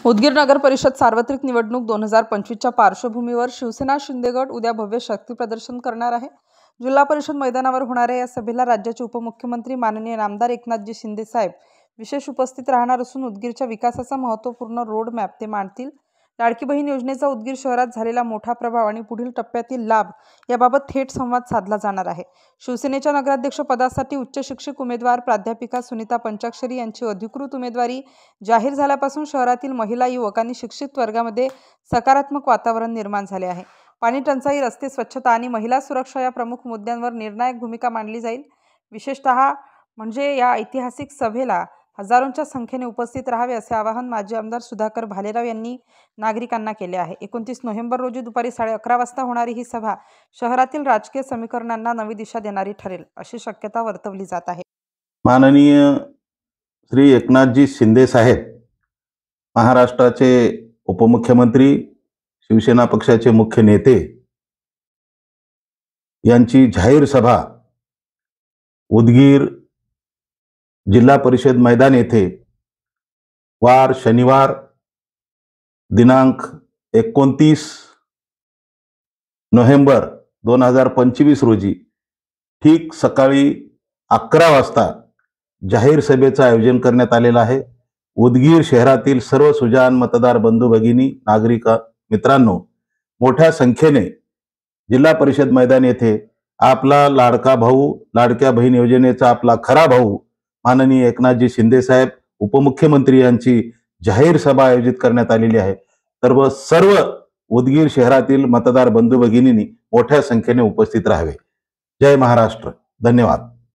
उदगीर नगर परिषद सार्वत्रिक निवडणूक 2025च्या पार्श्वभूमीवर शिवसेना शिंदे गट उद्या भव्य शक्ती प्रदर्शन करणार आहे। जिल्हा परिषद मैदानावर होणाऱ्या या सभेला राज्याचे उपमुख्यमंत्री माननीय नामदार एकनाथजी शिंदे साहेब विशेष उपस्थित राहणार असून उदगीरच्या विकासाचा महत्त्वपूर्ण रोड मॅप ते मांडतील। लाडकी बहीण योजनेचा उदगीर शहरात झालेला मोठा प्रभाव आणि पुढील टप्प्यातील लाभ याबाबत थेट संवाद साधला जाणार आहे। शिवसेनेच्या नगराध्यक्ष पदासाठी उच्च शिक्षित उमेदवार प्राध्यापिका सुनीता पंचाक्षरी यांची अधिकृत उमेदवारी जाहीर झाल्यापासून शहरातील महिला युवक आणि शिक्षित वर्गामध्ये सकारात्मक वातावरण निर्माण झाले आहे। पाणी टंचाई, रस्ते स्वच्छता आणि महिला सुरक्षा या प्रमुख मुद्द्यांवर निर्णायक भूमिका मांडली जाईल। विशेषतः म्हणजे या ऐतिहासिक सभेला हजारोंच्या संख्येने उपस्थित राहावे असे आवाहन माजी आमदार सुधाकर भालेराव यांनी नागरिकांना केले आहे। 29 नोव्हेंबर रोजी दुपारी 11:30 वाजता होणारी ही सभा शहरातील राजकीय समीकरणांना नवी दिशा देणारी ठरेल अशी शक्यता वर्तवली जात आहे। माननीय श्री एकनाथजी शिंदे साहेब महाराष्ट्राचे उपमुख्यमंत्री, शिवसेना पक्षाचे मुख्य नेते यांची जाहीर सभा उदगीर जिल्हा परिषद मैदान येथे वार शनिवार दिनांक 29 नोव्हेंबर 2025 रोजी ठीक सकाळी 11 वाजता जाहीर सभेचं आयोजन करण्यात आलेलं आहे। उदगीर शहरातील सर्व सुजाण मतदार बंधू भगिनी, नागरिक मित्रांनो, मोठ्या संख्येने जिल्हा परिषद मैदान येथे आपला लाडका भाऊ, लाडक्या बहीण योजनेचा आपला खरा भाऊ माननीय एकनाथजी शिंदे साहेब उपमुख्यमंत्री यांची जाहीर सभा आयोजित करण्यात आलेली आहे। तर सर्व उदगीर शहरातील मतदार बंधू भगिनींनी मोठ्या संख्येने उपस्थित राहावे। जय महाराष्ट्र। धन्यवाद।